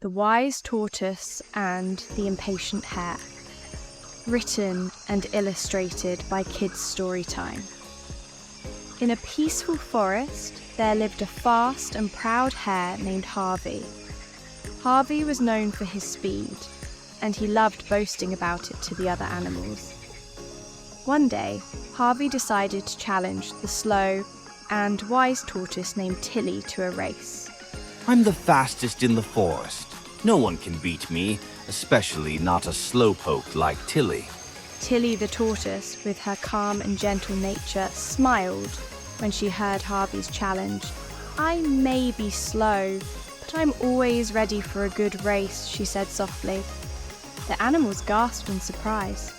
The Wise Tortoise and the Impatient Hare. Written and illustrated by Kidsstorytime. In a peaceful forest, there lived a fast and proud hare named Harvey. Harvey was known for his speed, and he loved boasting about it to the other animals. One day, Harvey decided to challenge the slow and wise tortoise named Tilly to a race. I'm the fastest in the forest. No one can beat me, especially not a slowpoke like Tilly. Tilly the tortoise, with her calm and gentle nature, smiled when she heard Harvey's challenge. I may be slow, but I'm always ready for a good race, she said softly. The animals gasped in surprise.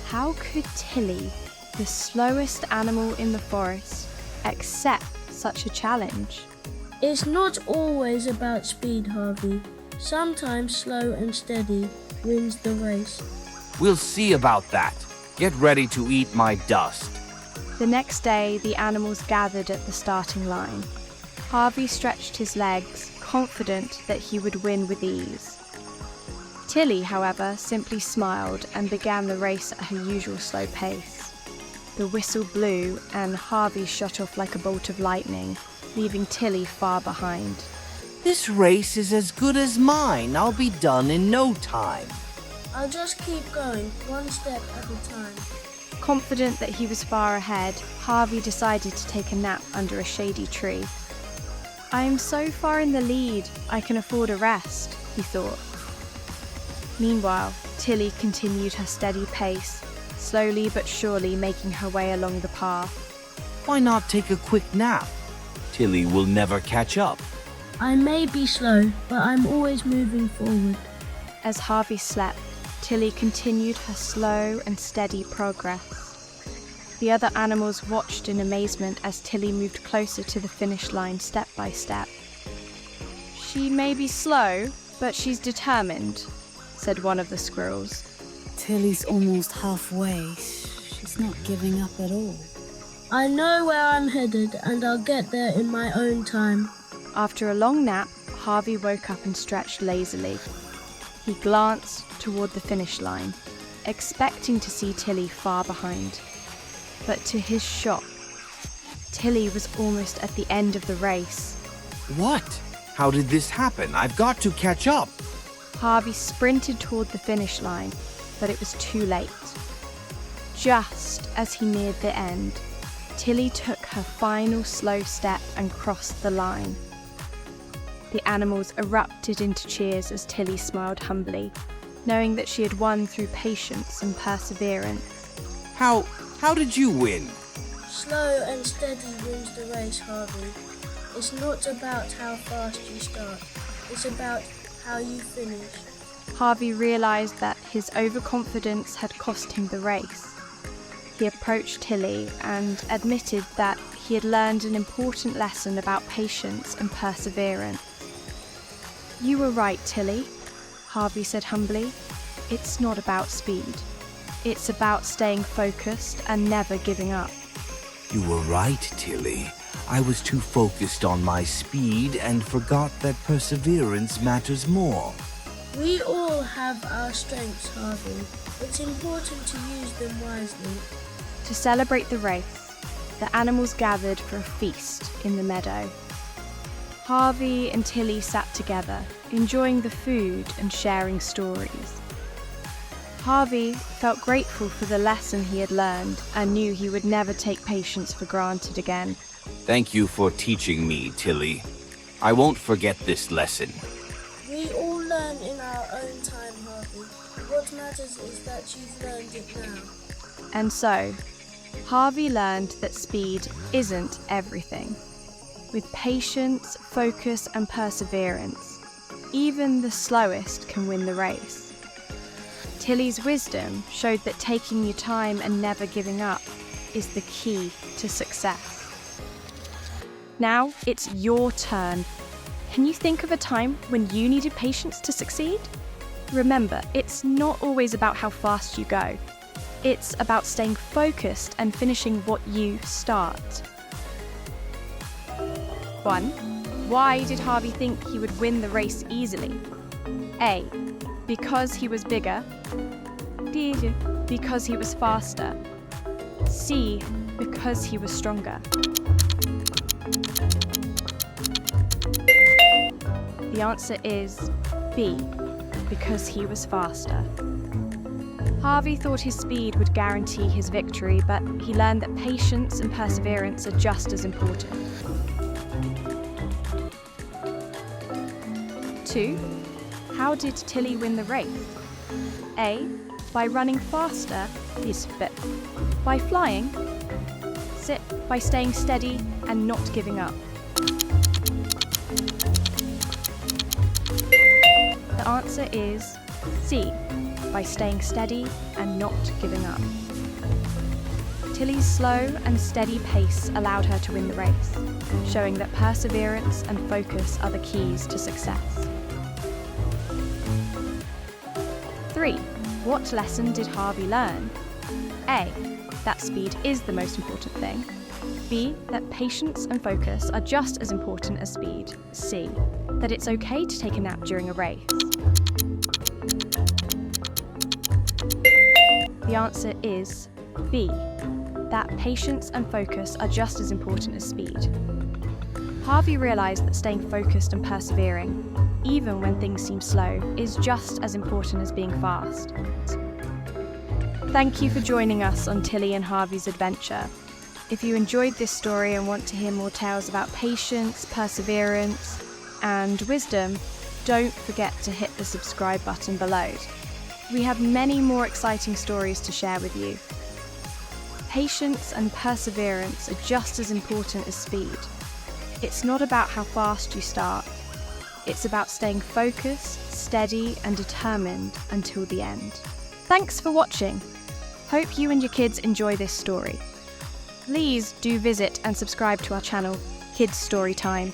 How could Tilly, the slowest animal in the forest, accept such a challenge? It's not always about speed, Harvey. Sometimes slow and steady wins the race. We'll see about that. Get ready to eat my dust. The next day, the animals gathered at the starting line. Harvey stretched his legs, confident that he would win with ease. Tilly, however, simply smiled and began the race at her usual slow pace. The whistle blew and Harvey shot off like a bolt of lightning, leaving Tilly far behind. This race is as good as mine. I'll be done in no time. I'll just keep going, one step at a time. Confident that he was far ahead, Harvey decided to take a nap under a shady tree. I am so far in the lead, I can afford a rest, he thought. Meanwhile, Tilly continued her steady pace, slowly but surely making her way along the path. Why not take a quick nap? Tilly will never catch up. I may be slow, but I'm always moving forward. As Harvey slept, Tilly continued her slow and steady progress. The other animals watched in amazement as Tilly moved closer to the finish line step by step. She may be slow, but she's determined, said one of the squirrels. Tilly's almost halfway. She's not giving up at all. I know where I'm headed, and I'll get there in my own time. After a long nap, Harvey woke up and stretched lazily. He glanced toward the finish line, expecting to see Tilly far behind. But to his shock, Tilly was almost at the end of the race. What? How did this happen? I've got to catch up. Harvey sprinted toward the finish line, but it was too late. Just as he neared the end, Tilly took her final slow step and crossed the line. The animals erupted into cheers as Tilly smiled humbly, knowing that she had won through patience and perseverance. How did you win? Slow and steady wins the race, Harvey. It's not about how fast you start. It's about how you finish. Harvey realized that his overconfidence had cost him the race. He approached Tilly and admitted that he had learned an important lesson about patience and perseverance. You were right, Tilly, Harvey said humbly. It's not about speed. It's about staying focused and never giving up. You were right, Tilly. I was too focused on my speed and forgot that perseverance matters more. We all have our strengths, Harvey. It's important to use them wisely. To celebrate the race, the animals gathered for a feast in the meadow. Harvey and Tilly sat together, enjoying the food and sharing stories. Harvey felt grateful for the lesson he had learned and knew he would never take patience for granted again. Thank you for teaching me, Tilly. I won't forget this lesson. We all learn in our own time, Harvey. What matters is that you've learned it now. And so, Harvey learned that speed isn't everything. With patience, focus, and perseverance, even the slowest can win the race. Tilly's wisdom showed that taking your time and never giving up is the key to success. Now it's your turn. Can you think of a time when you needed patience to succeed? Remember, it's not always about how fast you go. It's about staying focused and finishing what you start. 1. Why did Harvey think he would win the race easily? A. Because he was bigger. B. Because he was faster. C. Because he was stronger. The answer is B. Because he was faster. Harvey thought his speed would guarantee his victory, but he learned that patience and perseverance are just as important. 2. How did Tilly win the race? A. By running faster. B. By flying. C. By staying steady and not giving up. The answer is C. By staying steady and not giving up. Tilly's slow and steady pace allowed her to win the race, showing that perseverance and focus are the keys to success. 3. What lesson did Harvey learn? A. That speed is the most important thing. B. That patience and focus are just as important as speed. C. That it's okay to take a nap during a race. The answer is B. That patience and focus are just as important as speed. Harvey realised that staying focused and persevering, even when things seem slow, is just as important as being fast. Thank you for joining us on Tilly and Harvey's adventure. If you enjoyed this story and want to hear more tales about patience, perseverance, and wisdom, don't forget to hit the subscribe button below. We have many more exciting stories to share with you. Patience and perseverance are just as important as speed. It's not about how fast you start. It's about staying focused, steady, and determined until the end. Thanks for watching. Hope you and your kids enjoy this story. Please do visit and subscribe to our channel, Kidsstorytime,